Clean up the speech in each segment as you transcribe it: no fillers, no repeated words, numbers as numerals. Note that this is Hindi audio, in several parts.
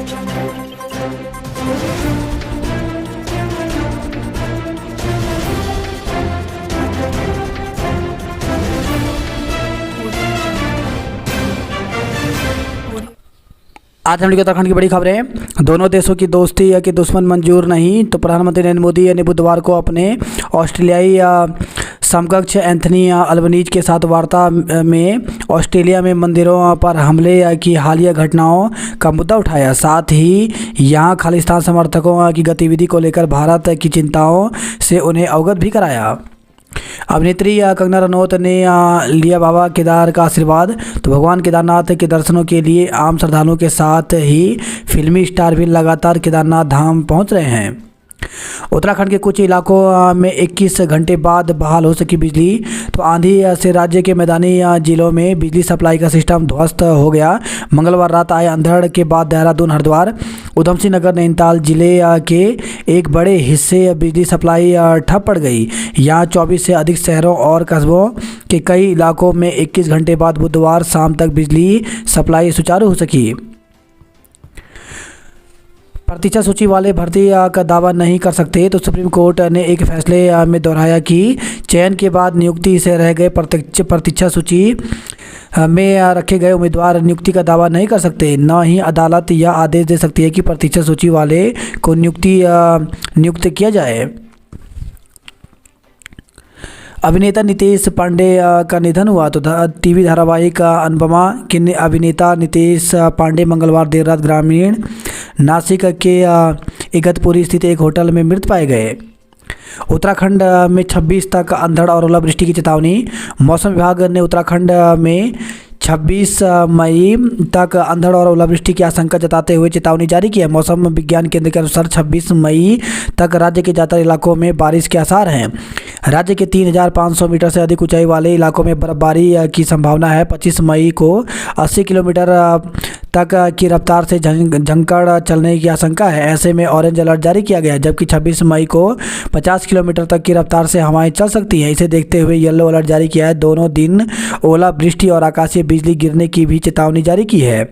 आज हम लोग उत्तराखंड की बड़ी खबरें। दोनों देशों की दोस्ती या कि दुश्मन मंजूर नहीं, तो प्रधानमंत्री नरेंद्र मोदी ने बुधवार को अपने ऑस्ट्रेलियाई समकक्ष एंथनी अल्बनीज के साथ वार्ता में ऑस्ट्रेलिया में मंदिरों पर हमले की हालिया घटनाओं का मुद्दा उठाया। साथ ही यहां खालिस्तान समर्थकों की गतिविधि को लेकर भारत की चिंताओं से उन्हें अवगत भी कराया। अभिनेत्री कंगना रनौत ने लिया बाबा केदार का आशीर्वाद। तो भगवान केदारनाथ के दर्शनों के लिए आम श्रद्धालुओं के साथ ही फिल्मी स्टार भी लगातार केदारनाथ धाम पहुंच रहे हैं। उत्तराखंड के कुछ इलाकों में 21 घंटे बाद बहाल हो सकी बिजली। तो आंधी से राज्य के मैदानी जिलों में बिजली सप्लाई का सिस्टम ध्वस्त हो गया। मंगलवार रात आए अंधड़ के बाद देहरादून, हरिद्वार, उधम सिंह नगर, नैनीताल जिले के एक बड़े हिस्से बिजली सप्लाई ठप पड़ गई। यहाँ 24 से अधिक शहरों और कस्बों के कई इलाकों में 21 घंटे बाद बुधवार शाम तक बिजली सप्लाई सुचारू हो सकी। प्रतीक्षा सूची वाले भर्ती का दावा नहीं कर सकते। तो सुप्रीम कोर्ट ने एक फैसले में दोहराया कि चयन के बाद नियुक्ति से रह गए प्रतीक्षा सूची में रखे गए उम्मीदवार नियुक्ति का दावा नहीं कर सकते। न ही अदालत यह आदेश दे सकती है कि प्रतीक्षा सूची वाले को नियुक्त किया जाए। अभिनेता नितेश पांडे का निधन हुआ। तो टीवी धारावाहिक अनुपमा के अभिनेता नितेश पांडे मंगलवार देर रात ग्रामीण नासिक के इगतपुरी स्थित एक होटल में मृत पाए गए। उत्तराखंड में 26 तक अंधड़ और ओलावृष्टि की चेतावनी। मौसम विभाग ने उत्तराखंड में 26 मई तक अंधड़ और ओलावृष्टि की आशंका जताते हुए चेतावनी जारी की है। मौसम विज्ञान केंद्र के अनुसार 26 मई तक राज्य के ज़्यादातर इलाकों में बारिश के आसार हैं। राज्य के 3500 मीटर से अधिक ऊंचाई वाले इलाकों में बर्फबारी की संभावना है। 25 मई को 80 किलोमीटर तक की रफ्तार से झंकड़ चलने की आशंका है। ऐसे में ऑरेंज अलर्ट जारी किया गया है, जबकि 26 मई को 50 किलोमीटर तक की रफ्तार से हवाएं चल सकती हैं। इसे देखते हुए येलो अलर्ट जारी किया है। दोनों दिन ओलावृष्टि और आकाशीय बिजली गिरने की भी चेतावनी जारी की है।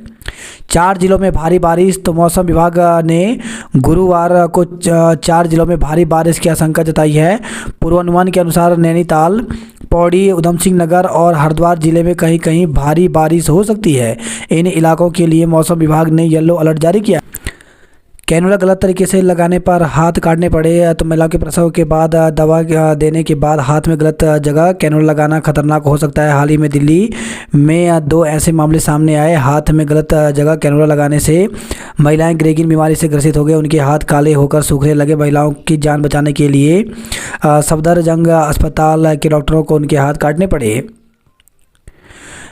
4 जिलों में भारी बारिश। तो मौसम विभाग ने गुरुवार को 4 जिलों में भारी बारिश की आशंका जताई है। पूर्वानुमान के अनुसार नैनीताल, पौड़ी, उधम सिंह नगर और हरिद्वार जिले में कहीं कहीं भारी बारिश हो सकती है। इन इलाकों के लिए मौसम विभाग ने येलो अलर्ट जारी किया। कैनुला गलत तरीके से लगाने पर हाथ काटने पड़े। तो महिलाओं के प्रसव के बाद दवा देने के बाद हाथ में गलत जगह कैनुला लगाना खतरनाक हो सकता है। हाल ही में दिल्ली में 2 ऐसे मामले सामने आए। हाथ में गलत जगह कैनुला लगाने से महिलाएं ग्रेगिन बीमारी से ग्रसित हो गए। उनके हाथ काले होकर सूखने लगे। महिलाओं की जान बचाने के लिए सफदरजंग अस्पताल के डॉक्टरों को उनके हाथ काटने पड़े।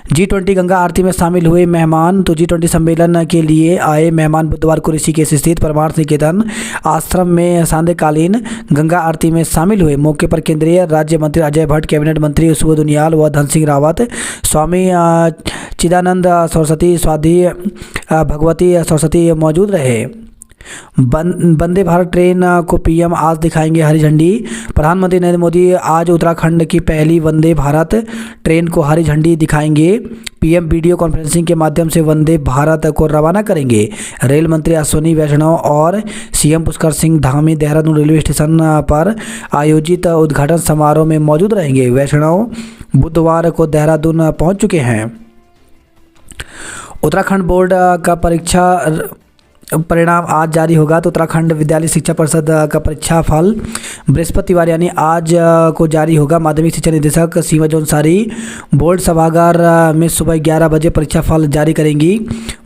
G20 गंगा आरती में शामिल हुए मेहमान। तो G20 सम्मेलन के लिए आए मेहमान बुधवार को ऋषिकेश स्थित परमार्थ निकेतन आश्रम में सांध्यकालीन गंगा आरती में शामिल हुए। मौके पर केंद्रीय राज्य मंत्री अजय भट्ट, कैबिनेट मंत्री सुबोध उनियाल व धन सिंह रावत, स्वामी चिदानंद सरस्वती, स्वाधि भगवती सरस्वती मौजूद रहे। वंदे भारत ट्रेन को पीएम आज दिखाएंगे हरी झंडी। प्रधानमंत्री नरेंद्र मोदी आज उत्तराखंड की पहली वंदे भारत ट्रेन को हरी झंडी दिखाएंगे। पीएम वीडियो कॉन्फ्रेंसिंग के माध्यम से वंदे भारत को रवाना करेंगे। रेल मंत्री अश्विनी वैष्णव और CM Pushkar Singh Dhami Dehradun railway station पर आयोजित उद्घाटन समारोह में मौजूद रहेंगे। वैष्णव बुधवार को देहरादून पहुंच चुके हैं। उत्तराखंड बोर्ड का परीक्षा परिणाम आज जारी होगा। तो उत्तराखंड विद्यालय शिक्षा परिषद का परीक्षा फल बृहस्पतिवार यानी आज को जारी होगा। माध्यमिक शिक्षा निदेशक सीमा जोनसारी बोर्ड सभागार में सुबह 11 बजे परीक्षा फल जारी करेंगी।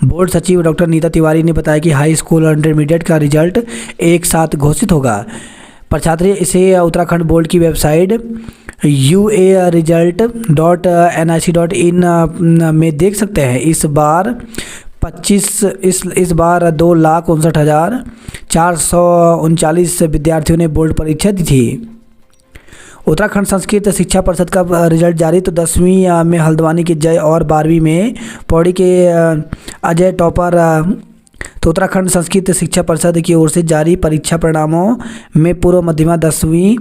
बोर्ड सचिव डॉक्टर नीता तिवारी ने बताया कि हाई स्कूल और इंटरमीडिएट का रिजल्ट एक साथ घोषित होगा। परीक्षार्थी इसे उत्तराखंड बोर्ड की वेबसाइट uaresult.nic.in में देख सकते हैं। इस बार 2,59,439 विद्यार्थियों ने बोर्ड परीक्षा दी थी। उत्तराखंड संस्कृत शिक्षा परिषद का रिजल्ट जारी। तो 10वीं में हल्द्वानी के जय और 12वीं में पौड़ी के अजय टॉपर। तो उत्तराखंड संस्कृत शिक्षा परिषद की ओर से जारी परीक्षा परिणामों में पूर्व मध्यमा 10वीं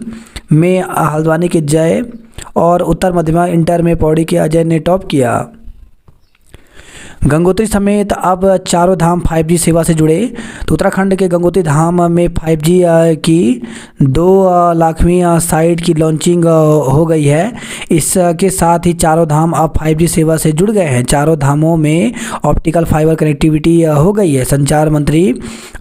में हल्द्वानी के जय और उत्तर मध्यमा इंटर में पौड़ी के अजय ने टॉप किया। गंगोत्री समेत अब चारों धाम 5G सेवा से जुड़े। तो उत्तराखंड के गंगोत्री धाम में 5G की 2 लाखवीं साइट की लॉन्चिंग हो गई है। इसके साथ ही चारों धाम अब 5G सेवा से जुड़ गए हैं। चारों धामों में ऑप्टिकल फाइबर कनेक्टिविटी हो गई है। संचार मंत्री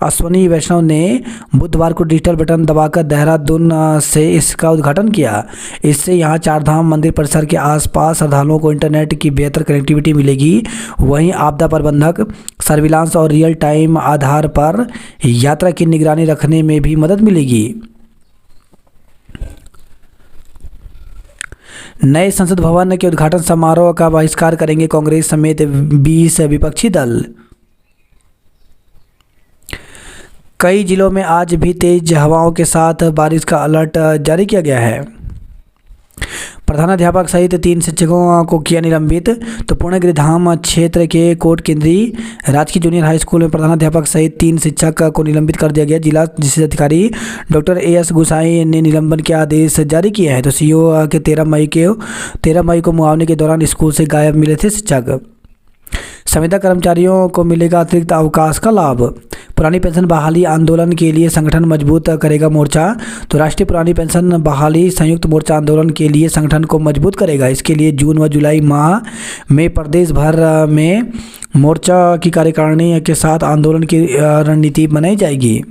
अश्विनी वैष्णव ने बुधवार को डिजिटल बटन दबाकर देहरादून से इसका उद्घाटन किया। इससे यहाँ चार धाम मंदिर परिसर के आसपास श्रद्धालुओं को इंटरनेट की बेहतर कनेक्टिविटी मिलेगी। वहीं आपदा प्रबंधक, सर्विलांस और रियल टाइम आधार पर यात्रा की निगरानी रखने में भी मदद मिलेगी। नए संसद भवन के उद्घाटन समारोह का बहिष्कार करेंगे कांग्रेस समेत 20 विपक्षी दल। कई जिलों में आज भी तेज हवाओं के साथ बारिश का अलर्ट जारी किया गया है। प्रधानाध्यापक सहित 3 शिक्षकों को किया निलंबित। तो पूर्णगिरि धाम क्षेत्र के कोट केंद्रीय राजकीय जूनियर हाई स्कूल में प्रधानाध्यापक सहित 3 शिक्षक को निलंबित कर दिया गया। जिला अधिकारी डॉक्टर एएस गुसाई ने निलंबन के आदेश जारी किए हैं। तो सीओ के 13 मई को मुआवने के दौरान स्कूल से गायब मिले थे शिक्षक। संविदा कर्मचारियों को मिलेगा अतिरिक्त अवकाश का लाभ। पुरानी पेंशन बहाली आंदोलन के लिए संगठन मजबूत करेगा मोर्चा। तो राष्ट्रीय पुरानी पेंशन बहाली संयुक्त मोर्चा आंदोलन के लिए संगठन को मजबूत करेगा। इसके लिए जून व जुलाई माह में प्रदेश भर में मोर्चा की कार्यकारिणी के साथ आंदोलन की रणनीति बनाई जाएगी।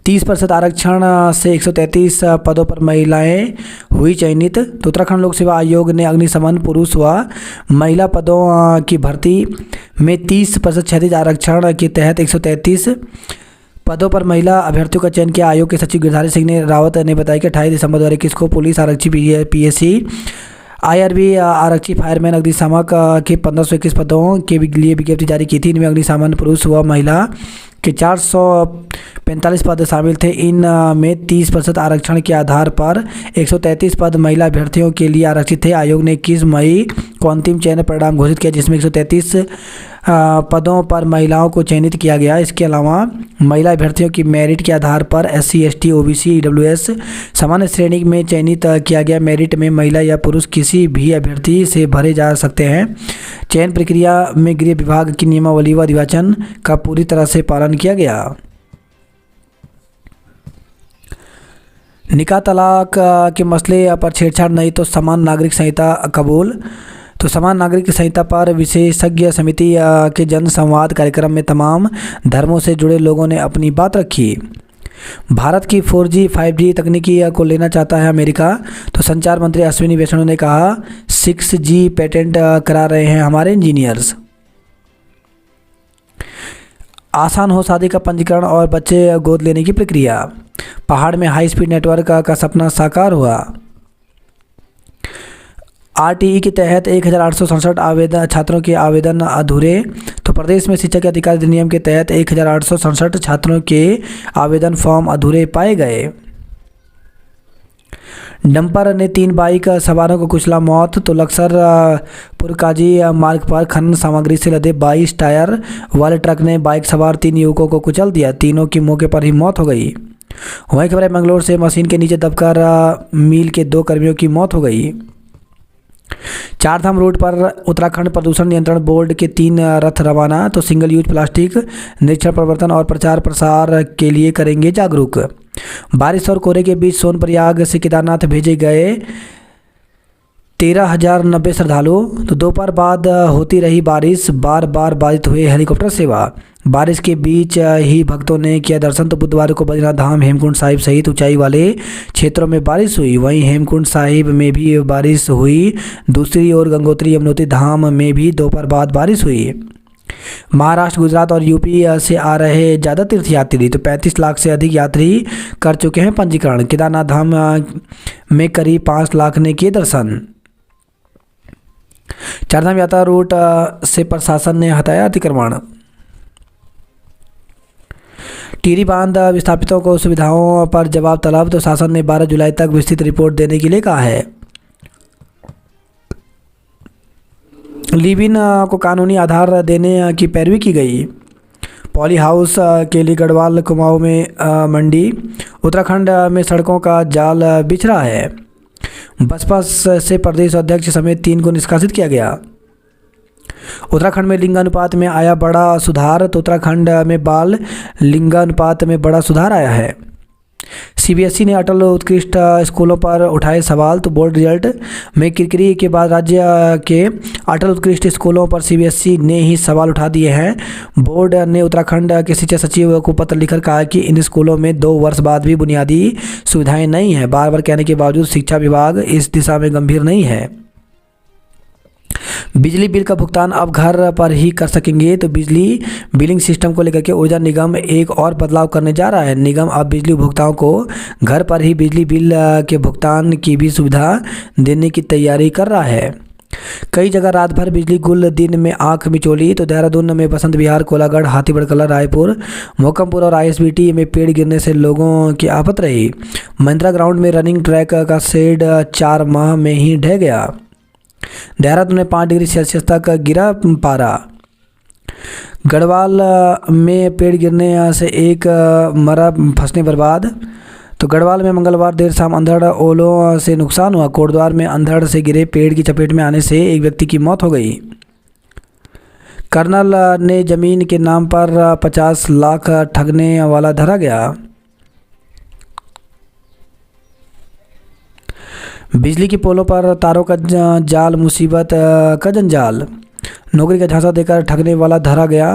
30% आरक्षण से 133 पदों पर महिलाएं हुई चयनित। तो उत्तराखंड लोक सेवा आयोग ने अग्निशमन पुरुष व महिला पदों की भर्ती में 30% क्षैतिज आरक्षण के तहत 133 पदों पर महिला अभ्यर्थियों का चयन किया। आयोग के सचिव गिरधारी सिंह रावत ने बताया कि 28 दिसंबर 2021 को पुलिस आरक्षी, पीएससी, आईआरबी आरक्षी, फायरमैन, अग्निशामक के 1521 पदों के लिए विज्ञप्ति जारी की थी। इनमें अग्निशमन पुरुष व महिला के 445 पद शामिल थे। इनमें 30% आरक्षण के आधार पर 133 पद महिला अभ्यर्थियों के लिए आरक्षित थे। आयोग ने 21 मई को अंतिम चयन परिणाम घोषित किया, जिसमें 133 पदों पर महिलाओं को चयनित किया गया। इसके अलावा महिला अभ्यर्थियों की मेरिट के आधार पर SC, ST, OBC, EWS सामान्य श्रेणी में चयनित किया गया। मेरिट में महिला या पुरुष किसी भी अभ्यर्थी से भरे जा सकते हैं। चयन प्रक्रिया में गृह विभाग की नियमावली व निर्वाचन का पूरी तरह से पालन किया गया। निकाह तलाक के मसले पर छेड़छाड़ नहीं तो समान नागरिक संहिता कबूल। तो समान नागरिक संहिता पर विशेषज्ञ समिति के जन संवाद कार्यक्रम में तमाम धर्मों से जुड़े लोगों ने अपनी बात रखी। भारत की 4G 5G तकनीकी को लेना चाहता है अमेरिका। तो संचार मंत्री अश्विनी वैष्णव ने कहा 6G पेटेंट करा रहे हैं हमारे इंजीनियर्स। आसान हो शादी का पंजीकरण और बच्चे गोद लेने की प्रक्रिया। पहाड़ में हाई स्पीड नेटवर्क का सपना साकार हुआ। RTE के तहत 1867 आवेदन छात्रों के आवेदन अधूरे। तो प्रदेश में शिक्षा के अधिकार अधिनियम के तहत 1867 छात्रों के आवेदन फॉर्म अधूरे पाए गए। डंपर ने 3 बाइक सवारों को कुचला, मौत। तो लक्सर पुरकाजी मार्ग पर खनन सामग्री से लदे 22 टायर वाले ट्रक ने बाइक सवार 3 युवकों को कुचल दिया। तीनों की मौके पर ही मौत हो गई। वहीं खबर है मंगलोर से मशीन के नीचे दबकर मिल के 2 कर्मियों की मौत हो गई। चारधाम रोड पर उत्तराखंड प्रदूषण नियंत्रण बोर्ड के 3 रथ रवाना। तो सिंगल यूज प्लास्टिक निरीक्षण, प्रवर्तन और प्रचार प्रसार के लिए करेंगे जागरूक। बारिश और कोहरे के बीच सोनप्रयाग से केदारनाथ भेजे गए 13,090 श्रद्धालु। तो दोपहर बाद होती रही बारिश, बार बार बाधित हुए हेलीकॉप्टर सेवा। बारिश के बीच ही भक्तों ने किया दर्शन। तो बुधवार को बद्रीनाथ धाम, हेमकुंड साहिब सहित ऊंचाई वाले क्षेत्रों में बारिश हुई। वहीं हेमकुंड साहिब में भी बारिश हुई। दूसरी ओर गंगोत्री यमुनोत्री धाम में भी दोपहर बाद बारिश हुई। महाराष्ट्र, गुजरात और यूपी से आ रहे ज़्यादा तीर्थयात्री। तो 35 लाख से अधिक यात्री कर चुके हैं पंजीकरण। केदारनाथ धाम में करीब 5 लाख ने किए दर्शन। चारधाम यात्रा रूट से प्रशासन ने हटाया अतिक्रमण। टिहरी बांध विस्थापितों को सुविधाओं पर जवाब तलब। तो शासन ने 12 जुलाई तक विस्तृत रिपोर्ट देने के लिए कहा है। लिव इन को कानूनी आधार देने की पैरवी की गई। पॉली हाउस के लिए गढ़वाल कुमाऊं में मंडी। उत्तराखंड में सड़कों का जाल बिछ रहा है। बसपा से प्रदेश अध्यक्ष समेत 3 को निष्कासित किया गया। उत्तराखंड में लिंगानुपात में आया बड़ा सुधार, तो उत्तराखंड में बाल लिंगानुपात में बड़ा सुधार आया है। सीबीएसई ने अटल उत्कृष्ट स्कूलों पर उठाए सवाल, तो बोर्ड रिजल्ट में किरकिरी के बाद राज्य के अटल उत्कृष्ट स्कूलों पर सीबीएसई ने ही सवाल उठा दिए हैं। बोर्ड ने उत्तराखंड के शिक्षा सचिव को पत्र लिखकर कहा कि इन स्कूलों में 2 वर्ष बाद भी बुनियादी सुविधाएं नहीं हैं। बार बार कहने के बावजूद शिक्षा विभाग इस दिशा में गंभीर नहीं है। बिजली बिल का भुगतान अब घर पर ही कर सकेंगे, तो बिजली बिलिंग सिस्टम को लेकर के ऊर्जा निगम एक और बदलाव करने जा रहा है। निगम अब बिजली उपभोक्ताओं को घर पर ही बिजली बिल के भुगतान की भी सुविधा देने की तैयारी कर रहा है। कई जगह रात भर बिजली गुल, दिन में आंख मिचौली, तो देहरादून में बसंत विहार, कोलागढ़, हाथीबड़ कला, रायपुर, मोकमपुर और आईएसबीटी में पेड़ गिरने से लोगों की आफत रही। महिंद्रा ग्राउंड में रनिंग ट्रैक का शेड 4 माह में ही ढह गया। देहरादून में 5 डिग्री सेल्सियस तक गिरा पारा। गढ़वाल में पेड़ गिरने से एक मरा, फसलें बर्बाद। तो गढ़वाल में मंगलवार देर शाम अंधड़ ओलों से नुकसान हुआ। कोटद्वार में अंधड़ से गिरे पेड़ की चपेट में आने से एक व्यक्ति की मौत हो गई। कर्नल ने जमीन के नाम पर 50 लाख ठगने वाला धरा गया। बिजली की पोलों पर तारों का जाल, मुसीबत का जंजाल। नौकरी का झांसा देकर ठगने वाला धरा गया।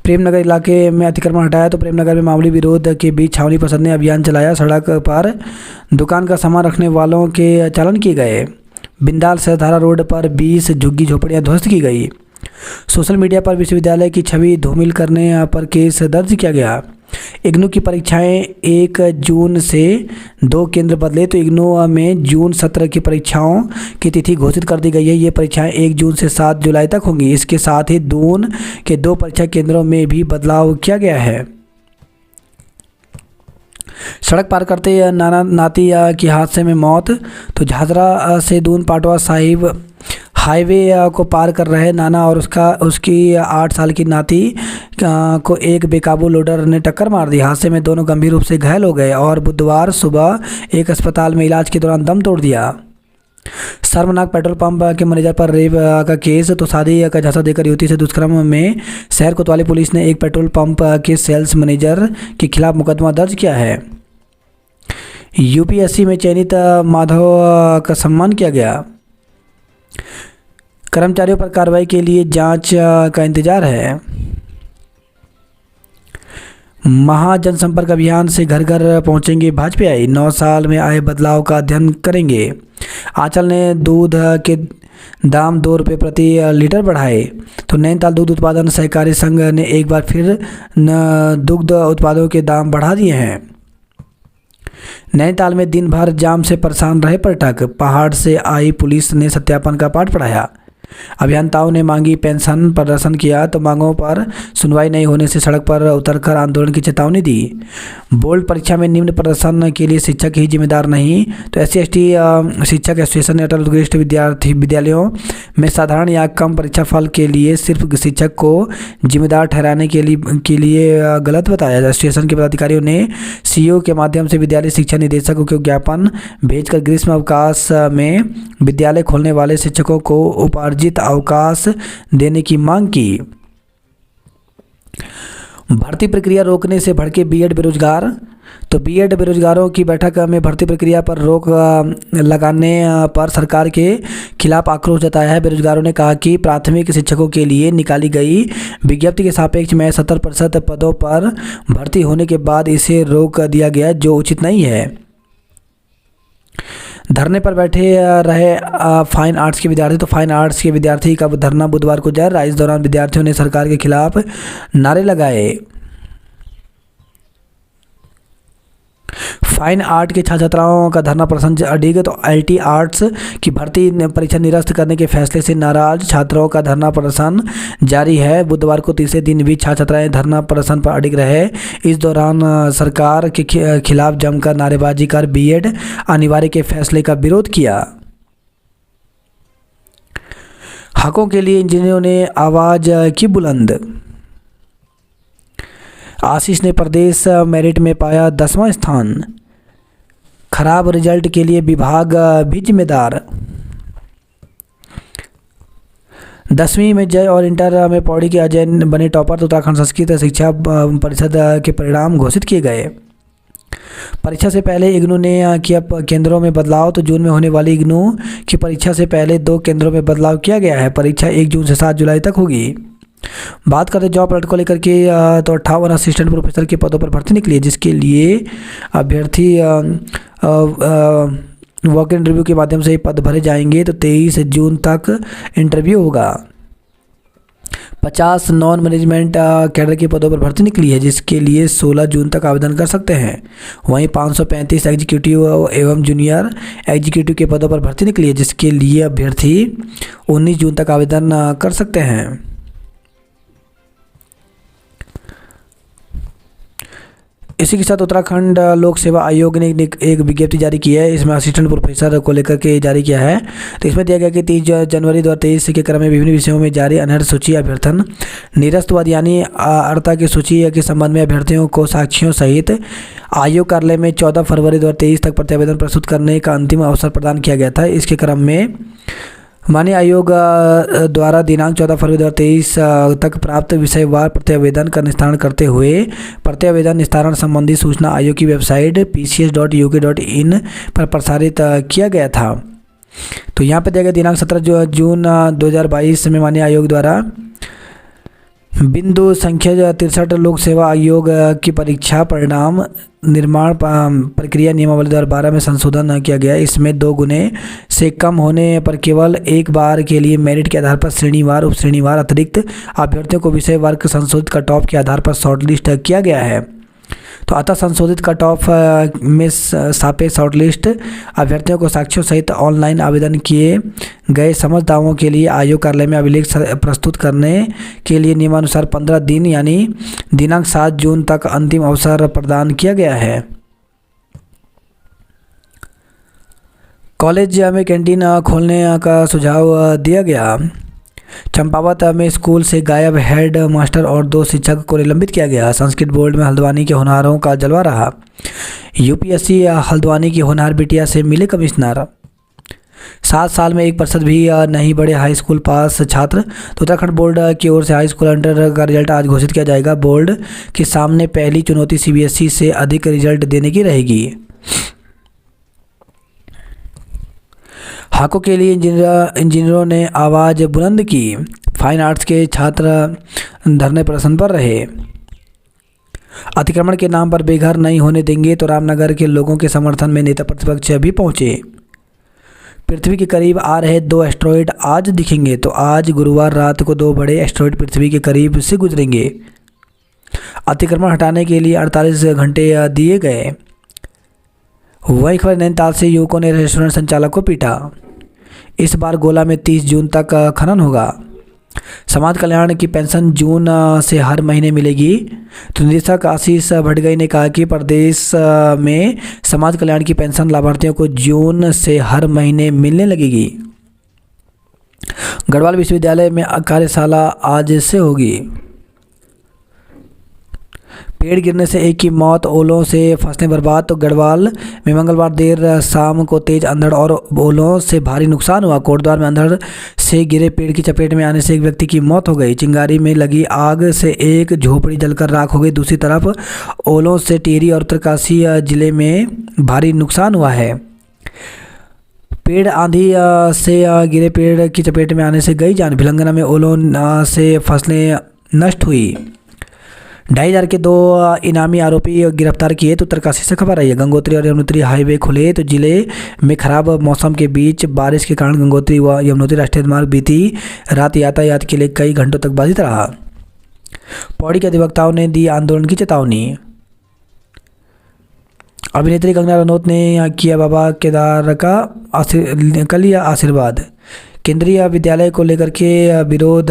प्रेमनगर इलाके में अतिक्रमण हटाया, तो प्रेमनगर में मामूली विरोध के बीच छावनी प्रसाद ने अभियान चलाया। सड़क पर दुकान का सामान रखने वालों के चालान किए गए। बिंदाल सहधारा रोड पर 20 झुग्गी झोपड़ियां ध्वस्त की गई। सोशल मीडिया पर विश्वविद्यालय की छवि धूमिल करने पर केस दर्ज किया गया। इग्नू की परीक्षाएं 1 जून से 2 केंद्र बदले, तो इग्नू में जून सत्र की परीक्षाओं की तिथि घोषित कर दी गई है। ये परीक्षाएं 1 जून से 7 जुलाई तक होंगी। इसके साथ ही दून के 2 परीक्षा केंद्रों में भी बदलाव किया गया है। सड़क पार करते नाना नाती की हादसे में मौत, तो झाझरा से दून पाटवा साहिब हाईवे को पार कर रहे नाना और उसकी 8 साल की नाती को एक बेकाबू लोडर ने टक्कर मार दी। हादसे में दोनों गंभीर रूप से घायल हो गए और बुधवार सुबह एक अस्पताल में इलाज के दौरान दम तोड़ दिया। शर्मनाक पेट्रोल पंप के मैनेजर पर रेप का केस, तो शादी का झांसा देकर युवती से दुष्कर्म में शहर कोतवाली पुलिस ने एक पेट्रोल पंप के सेल्स मैनेजर के खिलाफ मुकदमा दर्ज किया है। यूपीएससी में चयनित माधव का सम्मान किया गया। कर्मचारियों पर कार्रवाई के लिए जांच का इंतजार है। महाजनसंपर्क अभियान से घर घर पहुंचेंगे भाजपाई। 9 साल में आए बदलाव का अध्ययन करेंगे। आंचल ने दूध के दाम 2 रुपये प्रति लीटर बढ़ाए, तो नैनीताल दूध उत्पादन सहकारी संघ ने एक बार फिर दुग्ध उत्पादों के दाम बढ़ा दिए हैं। नैनीताल में दिन भर जाम से परेशान रहे पर्यटक। पहाड़ से आई पुलिस ने सत्यापन का पाठ पढ़ाया। अभियंताओं ने मांगी पेंशन, प्रदर्शन किया, तो मांगों पर सुनवाई नहीं होने से सड़क पर उतरकर आंदोलन की चेतावनी दी। बोर्ड परीक्षा में निम्न प्रदर्शन के लिए शिक्षक ही जिम्मेदार नहीं, तो SC/ST शिक्षक एसोसिएशन ने अटल उत्कृष्ट विद्यालयों में साधारण या कम परीक्षा फल के लिए सिर्फ शिक्षक को जिम्मेदार ठहराने के लिए गलत बताया। एसोसिएशन के पदाधिकारियों ने CEO के माध्यम से विद्यालय शिक्षा निदेशक को ज्ञापन भेजकर ग्रीष्म अवकाश में विद्यालय खोलने वाले शिक्षकों को उपार्जित अवकाश देने की मांग की। भर्ती प्रक्रिया रोकने से भड़के बीएड बेरोजगार, तो बीएड बेरोजगारों की बैठक में भर्ती प्रक्रिया पर रोक लगाने पर सरकार के खिलाफ आक्रोश जताया है। बेरोजगारों ने कहा कि प्राथमिक शिक्षकों के लिए निकाली गई विज्ञप्ति के सापेक्ष में 70% पदों पर भर्ती होने के बाद इसे रोक दिया गया, जो उचित नहीं है। धरने पर बैठे रहे फाइन आर्ट्स के विद्यार्थी, तो फाइन आर्ट्स के विद्यार्थी का धरना बुधवार को जारी रहा। इस दौरान विद्यार्थियों ने सरकार के खिलाफ नारे लगाए। फाइन आर्ट के छात्र छात्राओं का धरना प्रदर्शन अडिग, तो LT आर्ट्स की भर्ती परीक्षा निरस्त करने के फैसले से नाराज छात्रों का धरना प्रदर्शन जारी है। बुधवार को तीसरे दिन भी छात्र छात्राएं धरना प्रदर्शन पर अडिग रहे। इस दौरान सरकार के खिलाफ जमकर नारेबाजी कर बीएड अनिवार्य के फैसले का विरोध किया। हकों के लिए इंजीनियरों ने आवाज की बुलंद। आशीष ने प्रदेश मेरिट में पाया 10वां स्थान। खराब रिजल्ट के लिए विभाग भी जिम्मेदार। 10वीं में जय और इंटर में पौड़ी के अजय बने टॉपर। तो उत्तराखंड संस्कृत शिक्षा परिषद के परिणाम घोषित किए गए। परीक्षा से पहले इग्नू ने किया केंद्रों में बदलाव। तो जून में होने वाली इग्नू की परीक्षा से पहले 2 केंद्रों में बदलाव किया गया है। परीक्षा 1 जून से 7 जुलाई तक होगी। बात करें जॉब अलर्ट को लेकर के, तो 58 असिस्टेंट प्रोफेसर के पदों पर भर्ती निकली है, जिसके लिए अभ्यर्थी वॉक इन इंटरव्यू के माध्यम से पद भरे जाएंगे। तो 23 जून तक इंटरव्यू होगा। 50 नॉन मैनेजमेंट कैडर के पदों पर भर्ती निकली है, जिसके लिए 16 जून तक आवेदन कर सकते हैं। वहीं 535 एग्जीक्यूटिव एवं जूनियर एग्जीक्यूटिव के पदों पर भर्ती निकली है, जिसके लिए अभ्यर्थी 19 जून तक आवेदन कर सकते हैं। इसी के साथ उत्तराखंड लोक सेवा आयोग ने एक विज्ञप्ति जारी की है। इसमें असिस्टेंट प्रोफेसर को लेकर के जारी किया है। तो इसमें दिया गया कि 30 जनवरी 2023 के क्रम में विभिन्न विषयों में जारी अनर्ह सूची अभ्यर्थन निरस्तवाद यानी अर्हता की सूची के संबंध में अभ्यर्थियों को साक्ष्यों सहित आयोग कार्यालय में 14 फरवरी 2023 तक प्रत्यावेदन प्रस्तुत करने का अंतिम अवसर प्रदान किया गया था। इसके क्रम में माननीय आयोग द्वारा दिनांक 14 फरवरी 2023 तक प्राप्त विषयवार प्रत्यावेदन का निस्तारण करते हुए प्रत्यावेदन निस्तारण संबंधी सूचना आयोग की वेबसाइट pcs.uk.in पर प्रसारित किया गया था। तो यहाँ पर दिया गया दिनांक 17 जून 2022 में माननीय आयोग द्वारा बिंदु संख्या 63 लोक सेवा आयोग की परीक्षा परिणाम निर्माण प्रक्रिया नियमावली 2012 में संशोधन किया गया। इसमें 2 गुने से कम होने पर केवल एक बार के लिए मेरिट के आधार पर श्रेणीवार उप श्रेणीवार अतिरिक्त अभ्यर्थियों को विषय वर्ग संशोधित कट ऑफ के आधार पर शॉर्टलिस्ट किया गया है। तो अतः संशोधित कट ऑफ में सापेक्ष शॉर्टलिस्ट अभ्यर्थियों को साक्ष्यों सहित ऑनलाइन आवेदन किए गए समस्त दावों के लिए आयोग कार्यालय में अभिलेख प्रस्तुत करने के लिए नियमानुसार 15 दिन यानी दिनांक 7 जून तक अंतिम अवसर प्रदान किया गया है। कॉलेज में कैंटीन खोलने का सुझाव दिया गया। चंपावत में स्कूल से गायब हेड मास्टर और 2 शिक्षक को निलंबित किया गया। संस्कृत बोर्ड में हल्द्वानी के होनहारों का जलवा रहा। यूपीएससी हल्द्वानी की होनहार बिटिया से मिले कमिश्नर। 7 साल में 1% भी नहीं बढ़े हाई स्कूल पास छात्र। तो उत्तराखंड बोर्ड की ओर से हाई स्कूल अंडर का रिजल्ट आज घोषित किया जाएगा। बोर्ड के सामने पहली चुनौती सीबीएसई से अधिक रिजल्ट देने की रहेगी। हकों के लिए इंजीनियरों ने आवाज़ बुलंद की। फाइन आर्ट्स के छात्र धरने प्रदर्शन पर रहे। अतिक्रमण के नाम पर बेघर नहीं होने देंगे। तो रामनगर के लोगों के समर्थन में नेता प्रतिपक्ष भी पहुंचे। पृथ्वी के करीब आ रहे 2 एस्ट्रॉयड आज दिखेंगे। तो आज गुरुवार रात को 2 बड़े एस्ट्रॉयड पृथ्वी के करीब से गुजरेंगे। अतिक्रमण हटाने के लिए 48 घंटे दिए गए। वही खबर नैनीताल से युवकों ने रेस्टोरेंट संचालक को पीटा। इस बार गोला में 30 जून तक खनन होगा। समाज कल्याण की पेंशन जून से हर महीने मिलेगी। तो निदेशक आशीष भटगई ने कहा कि प्रदेश में समाज कल्याण की पेंशन लाभार्थियों को जून से हर महीने मिलने लगेगी। गढ़वाल विश्वविद्यालय में कार्यशाला आज से होगी। पेड़ गिरने से एक की मौत, ओलों से फसलें बर्बाद। तो गढ़वाल में मंगलवार देर शाम को तेज अंधड़ और ओलों से भारी नुकसान हुआ। कोटद्वार में अंधड़ से गिरे पेड़ की चपेट में आने से एक व्यक्ति की मौत हो गई। चिंगारी में लगी आग से एक झोपड़ी जलकर राख हो गई। दूसरी तरफ ओलों से टिहरी और उत्तरकाशी जिले में भारी नुकसान हुआ है। पेड़ आंधी से गिरे पेड़ की चपेट में आने से गई जान। भिलंगना में ओलों से फसलें नष्ट हुई। 2,500 के 2 इनामी आरोपी गिरफ्तार किए। तो उत्तरकाशी से खबर आई है। गंगोत्री और यमुनोत्री हाईवे खुले। तो जिले में खराब मौसम के बीच बारिश के कारण गंगोत्री व यमुनोत्री राष्ट्रीय मार्ग बीती रात यातायात के लिए कई घंटों तक बाधित रहा। पौड़ी के अधिवक्ताओं ने दी आंदोलन की चेतावनी। अभिनेत्री कंगना रनौत ने किया बाबा केदार का लिया आशीर्वाद। केंद्रीय विद्यालय को लेकर के विरोध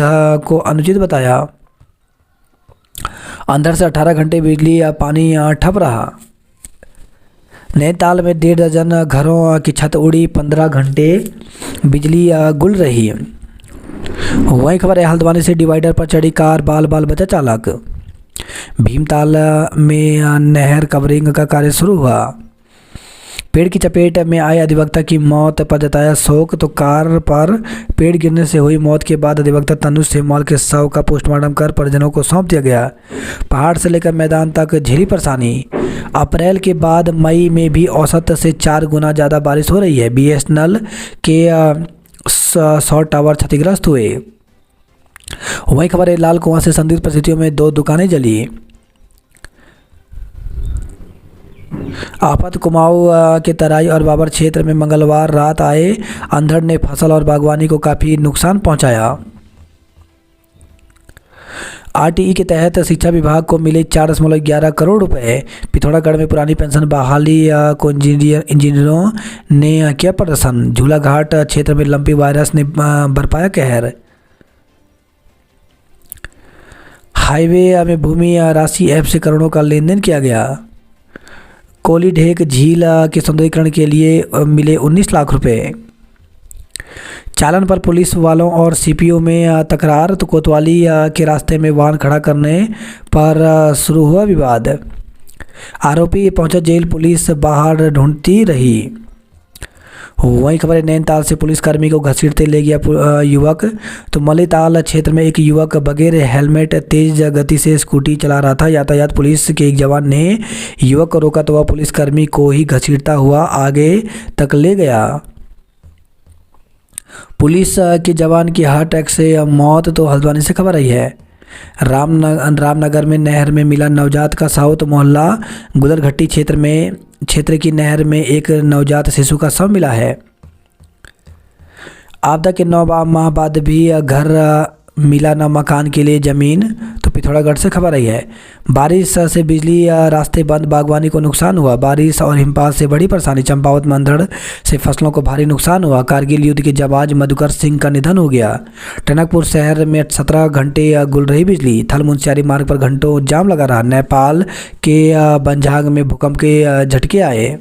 को अनुचित बताया। अंदर से 18 घंटे बिजली या पानी ठप रहा। नैनीताल में 1.5 दर्जन घरों की छत उड़ी। 15 घंटे बिजली गुल रही। वही खबर है हल्द्वानी से डिवाइडर पर चढ़ी कार बाल बाल बचा चालक। भीमताल में नहर कवरिंग का कार्य शुरू हुआ। पेड़ की चपेट में आए अधिवक्ता की मौत पर जताया शोक। तो कार पर पेड़ गिरने से हुई मौत के बाद अधिवक्ता तनुज सेमवाल के शव का पोस्टमार्टम कर परिजनों को सौंप दिया गया। पहाड़ से लेकर मैदान तक झेली परेशानी। अप्रैल के बाद मई में भी औसत से 4 गुना ज़्यादा बारिश हो रही है। BSNL के 100 टावर क्षतिग्रस्त हुए। वही खबर है, लाल कुआं से संदिग्ध परिस्थितियों में 2 दुकानें जली। आफत कुमाऊं के तराई और बाबर क्षेत्र में मंगलवार रात आए अंधड़ ने फसल और बागवानी को काफ़ी नुकसान पहुंचाया। RTE के तहत शिक्षा विभाग को मिले 4.11 करोड़ रुपए। पिथौरागढ़ में पुरानी पेंशन बहाली को इंजीनियरों ने किया प्रदर्शन। झूलाघाट क्षेत्र में लंपी वायरस ने बरपाया कहर। हाईवे में भूमि राशि ऐप से करोड़ों का लेन देन किया गया। कोली ढेक झील के सौंदर्यीकरण के लिए मिले 19 लाख रुपए। चालन पर पुलिस वालों और CPO में तकरार। तो कोतवाली के रास्ते में वाहन खड़ा करने पर शुरू हुआ विवाद। आरोपी पहुंचा जेल, पुलिस बाहर ढूंढती रही। वही खबर है, नैनीताल से पुलिसकर्मी को घसीटते ले गया युवक। तो मलीताल क्षेत्र में एक युवक बगैर हेलमेट तेज गति से स्कूटी चला रहा था। यातायात पुलिस के एक जवान ने युवक को रोका तो वह पुलिसकर्मी को ही घसीटता हुआ आगे तक ले गया। पुलिस के जवान की हार्ट अटैक से मौत। तो हल्द्वानी से खबर आई है, रामनगर में नहर में मिला नवजात का शव। तो मोहल्ला गुदरघट्टी क्षेत्र की नहर में एक नवजात शिशु का शव मिला है। आपदा के 9 माह बाद भी घर मिला न मकान के लिए जमीन। तो पिथौरागढ़ से खबर आई है, बारिश से बिजली रास्ते बंद, बागवानी को नुकसान हुआ। बारिश और हिमपात से बड़ी परेशानी। चंपावत में अंधड़ से फसलों को भारी नुकसान हुआ। कारगिल युद्ध के जाबाज मधुकर सिंह का निधन हो गया। टनकपुर शहर में 17 घंटे गुल रही बिजली। थल मुंशियारी मार्ग पर घंटों जाम लगा रहा। नेपाल के बंझांग में भूकंप के झटके आए।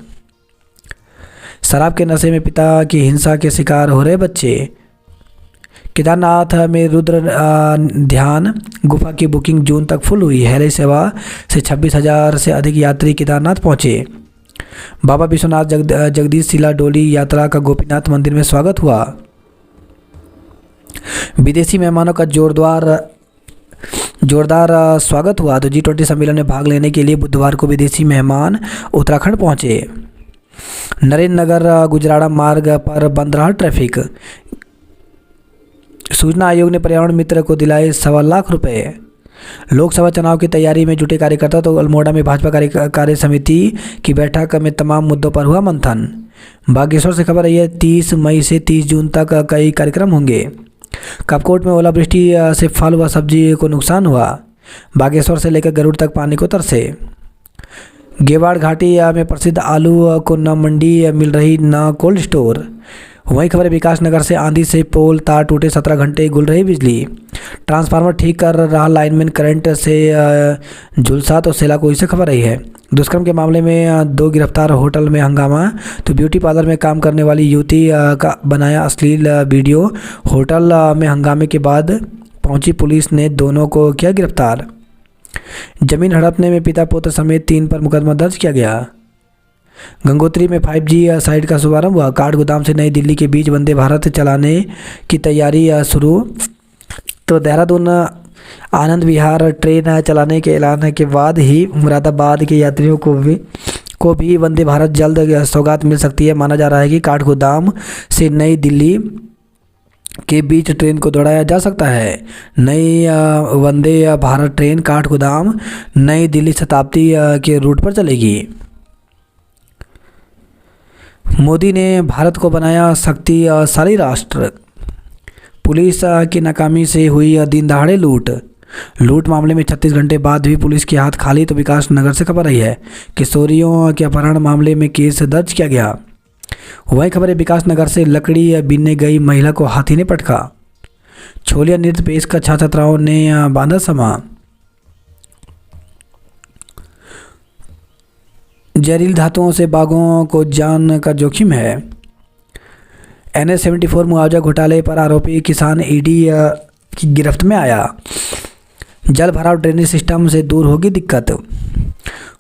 शराब के नशे में पिता की हिंसा के शिकार हो रहे बच्चे। केदारनाथ में रुद्र ध्यान गुफा की बुकिंग जून तक फुल हुई। हेली सेवा से 26,000 से अधिक यात्री केदारनाथ पहुंचे। बाबा विश्वनाथ जगदीश शिला डोली यात्रा का गोपीनाथ मंदिर में स्वागत हुआ। विदेशी मेहमानों का जोरदार स्वागत हुआ। तो G20 सम्मेलन में भाग लेने के लिए बुधवार को विदेशी मेहमान उत्तराखंड पहुंचे। नरेंद्र नगर गुजराड़ा मार्ग पर बंद रहा ट्रैफिक। सूचना आयोग ने पर्यावरण मित्र को दिलाए 1.25 लाख रुपए। लोकसभा चुनाव की तैयारी में जुटे कार्यकर्ता। तो अल्मोड़ा में भाजपा कार्य समिति की बैठक में तमाम मुद्दों पर हुआ मंथन। बागेश्वर से खबर आई है, 30 मई से 30 जून तक कई कार्यक्रम होंगे। कपकोट में ओलावृष्टि से फल व सब्जी को नुकसान हुआ। बागेश्वर से लेकर गरुड़ तक पानी को तरसे। गेवाड़ घाटी में प्रसिद्ध आलू को न मंडी मिल रही न कोल्ड स्टोर। वहीं खबर है, विकास नगर से आंधी से पोल तार टूटे, 17 घंटे गुल रही बिजली। ट्रांसफार्मर ठीक कर रहा लाइनमैन करंट से झुलसा। तो सेलाकोई से खबर आई है, दुष्कर्म के मामले में 2 गिरफ्तार। होटल में हंगामा। तो ब्यूटी पार्लर में काम करने वाली युवती का बनाया अश्लील वीडियो। होटल में हंगामे के बाद पहुंची पुलिस ने दोनों को किया गिरफ्तार। जमीन हड़पने में पिता पुत्र समेत 3 पर मुकदमा दर्ज किया गया। गंगोत्री में 5G साइट का शुभारंभ हुआ। काठगोदाम से नई दिल्ली के बीच वंदे भारत चलाने की तैयारी शुरू। तो देहरादून आनंद विहार ट्रेन चलाने के ऐलान के बाद ही मुरादाबाद के यात्रियों को भी वंदे भारत जल्द सौगात मिल सकती है। माना जा रहा है कि काठगोदाम से नई दिल्ली के बीच ट्रेन को दौड़ाया जा सकता है। नई वंदे भारत ट्रेन काठगोदाम नई दिल्ली शताब्दी के रूट पर चलेगी। मोदी ने भारत को बनाया शक्तिशाली राष्ट्र। पुलिस की नाकामी से हुई दिन दहाड़े लूट मामले में 36 घंटे बाद भी पुलिस के हाथ खाली। तो विकास नगर से खबर आई है, किशोरियों के अपहरण मामले में केस दर्ज किया गया। वही खबर है, विकास नगर से लकड़ी बीनने गई महिला को हाथी ने पटका। छोलिया नृत्य पेश कर छात्र छात्राओं ने बांधा समा। जहरीली धातुओं से बाघों को जान का जोखिम है। NH-74 मुआवजा घोटाले पर आरोपी किसान ED की गिरफ्त में आया। जल भराव ड्रेनेज सिस्टम से दूर होगी दिक्कत।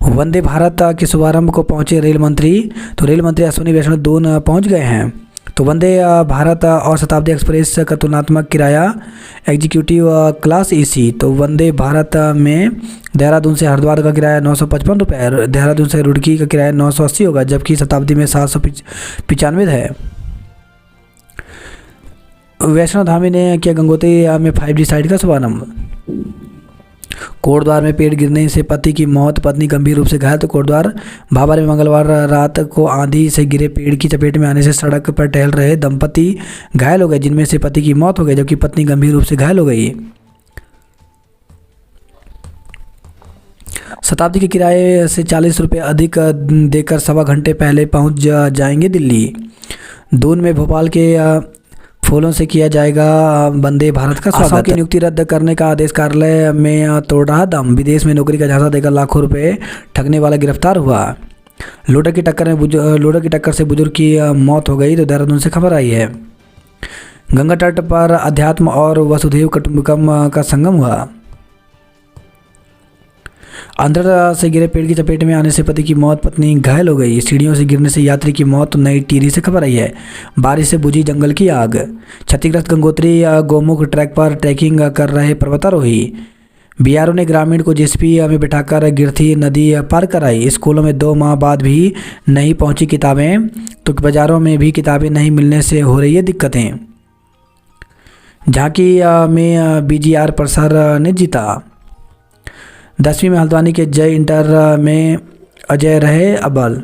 वंदे भारत के शुभारंभ को पहुंचे रेल मंत्री। तो रेल मंत्री अश्विनी वैष्णव दून पहुंच गए हैं। तो वंदे भारत और शताब्दी एक्सप्रेस का तुलनात्मक किराया एग्जीक्यूटिव क्लास एसी। तो वंदे भारत में देहरादून से हरिद्वार का किराया 955 रुपये, देहरादून से रुड़की का किराया 980 होगा, जबकि शताब्दी में 795 है। वैष्णो धामी ने किया गंगोत्री में 5G साइट का शुभारंभ। कोटद्वार में पेड़ गिरने से पति की मौत, पत्नी गंभीर रूप से घायल। तो कोटद्वार भाबर में मंगलवार रात को आंधी से गिरे पेड़ की चपेट में आने से सड़क पर टहल रहे दंपति घायल हो गए, जिनमें से पति की मौत हो गई जबकि पत्नी गंभीर रूप से घायल हो गई। शताब्दी के किराए से 40 रुपये अधिक देकर 1.25 घंटे पहले पहुंच जाएंगे दिल्ली। दून में भोपाल के फूलों से किया जाएगा वंदे भारत का स्वागत। की नियुक्ति रद्द करने का आदेश कार्यालय में तोड़ रहा दम। विदेश में नौकरी का झांसा देकर लाखों रुपए ठगने वाला गिरफ्तार हुआ। लोडर की टक्कर से बुजुर्ग की मौत हो गई। तो देहरादून से खबर आई है। गंगा तट पर अध्यात्म और वसुधैव कुटुंबकम का संगम हुआ। अंदर से गिरे पेड़ की चपेट में आने से पति की मौत, पत्नी घायल हो गई। सीढ़ियों से गिरने से यात्री की मौत। तो नई टिहरी से खबर आई है। बारिश से बुझी जंगल की आग। क्षतिग्रस्त गंगोत्री गोमुख ट्रैक पर ट्रैकिंग कर रहे पर्वतारोही। बीआरओ ने ग्रामीण को जेसीबी में बिठाकर गिरथी नदी पार कराई। स्कूलों में 2 माह बाद भी नहीं पहुंची किताबें। तो बाजारों में भी किताबें नहीं मिलने से हो रही है दिक्कतें। झांकी में बीजीआर प्रसार ने जीता। 10वीं में हल्द्वानी के जय इंटर में अजय रहे अव्वल।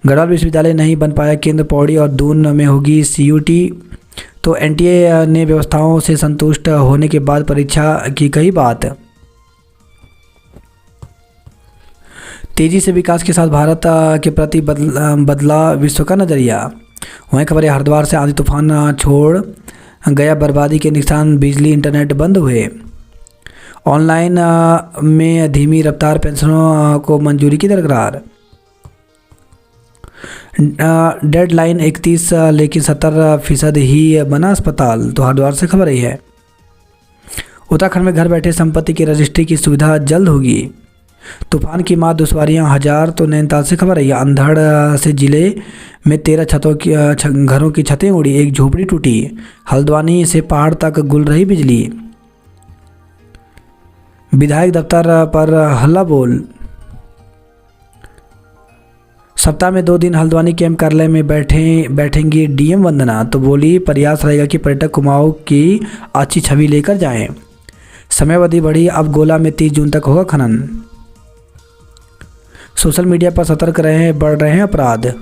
गढ़वाल विश्वविद्यालय नहीं बन पाया केंद्र, पौड़ी और दून में होगी सीयूटी। तो एनटीए ने व्यवस्थाओं से संतुष्ट होने के बाद परीक्षा की कही बात। तेजी से विकास के साथ भारत के प्रति बदला विश्व का नजरिया। वहीं खबर है हरिद्वार से आंधी तूफान छोड़ गया बर्बादी के निशान, बिजली इंटरनेट बंद हुए। ऑनलाइन में धीमी रफ्तार, पेंशनों को मंजूरी की दरकार। डेडलाइन 31 लेकिन 70% ही बना अस्पताल। तो हरिद्वार से खबर आई है। उत्तराखंड में घर बैठे संपत्ति की रजिस्ट्री की सुविधा जल्द होगी। तूफान की मार दुश्वारियां हजार। तो नैनीताल से खबर आई है। अंधड़ से जिले में 13 घरों की छतें उड़ी, एक झोपड़ी टूटी। हल्द्वानी से पहाड़ तक गुल रही बिजली। विधायक दफ्तर पर हल्ला बोल। सप्ताह में 2 दिन हल्द्वानी कैंप कार्यालय में बैठेंगी डीएम वंदना। तो बोली प्रयास रहेगा कि पर्यटक कुमाऊं की अच्छी छवि लेकर जाएं। समयावधि बढ़ी, अब गोला में 30 जून तक होगा खनन। सोशल मीडिया पर सतर्क रहें, बढ़ रहे हैं अपराध।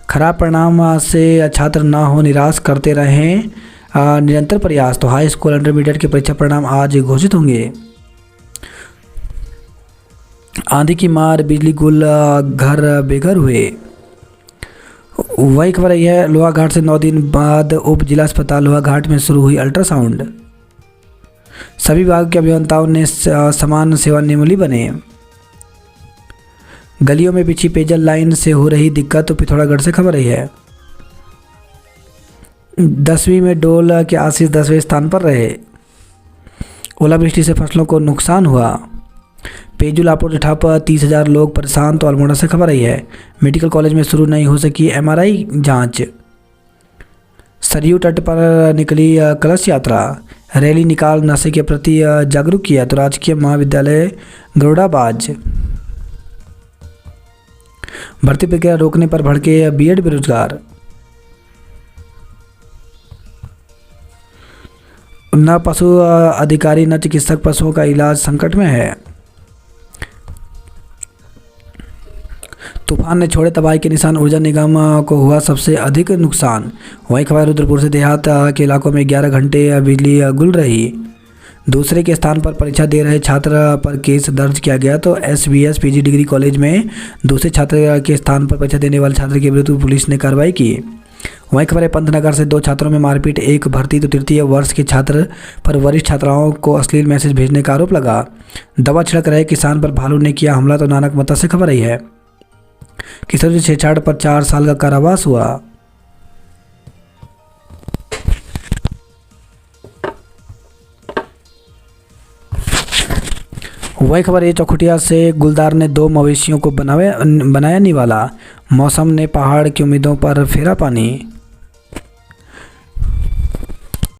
खराब परिणाम से छात्र ना हो निराश, करते रहें निरंतर प्रयास। तो हाई स्कूल इंटरमीडिएट के परीक्षा परिणाम आज घोषित होंगे। आंधी की मार, बिजली गुल, घर बेघर हुए। वही खबर यह है। लोहाघाट से 9 दिन बाद उप जिला अस्पताल लोहाघाट में शुरू हुई अल्ट्रासाउंड। सभी विभाग के अभियंताओं ने समान सेवा नियमावली बने। गलियों में बिछी पेयजल लाइन से हो रही दिक्कत। तो पिथौरागढ़ से खबर है। 10वीं में डोल के आशीष 10वें स्थान पर रहे। ओलावृष्टि से फसलों को नुकसान हुआ। पेयजल आपूर्ति ठप, 30,000 लोग परेशान। तो अल्मोड़ा से खबर आई है। मेडिकल कॉलेज में शुरू नहीं हो सकी एमआरआई जांच। सरयू तट पर निकली कलश यात्रा। रैली निकाल नशे के प्रति जागरूक किया। तो राजकीय महाविद्यालय गरुड़ाबाज। भर्ती प्रक्रिया रोकने पर भड़के बीएड बेरोजगार। न पशु अधिकारी न चिकित्सक, पशुओं का इलाज संकट में है। तूफान ने छोड़े तबाही के निशान, ऊर्जा निगम को हुआ सबसे अधिक नुकसान। वहीं खबर रुद्रपुर से देहात के इलाकों में 11 घंटे बिजली गुल रही। दूसरे के स्थान पर परीक्षा दे रहे छात्र पर केस दर्ज किया गया। तो एसबीएस पीजी डिग्री कॉलेज में दूसरे छात्र के स्थान पर परीक्षा देने वाले छात्र के विरुद्ध पुलिस ने कार्रवाई की। वहीं खबर है पंतनगर से 2 छात्रों में मारपीट, एक भर्ती। तो तृतीय वर्ष के छात्र पर वरिष्ठ छात्राओं को अश्लील मैसेज भेजने का आरोप लगा। दवा छिड़क रहे किसान पर भालू ने किया हमला। तो नानक मता से खबर आई है। किशोर से छेड़छाड़ पर 4 साल का कारावास हुआ। वही खबर है चौखुटिया से। गुलदार ने 2 मवेशियों को बनाया निवाला। मौसम ने पहाड़ की उम्मीदों पर फेरा पानी।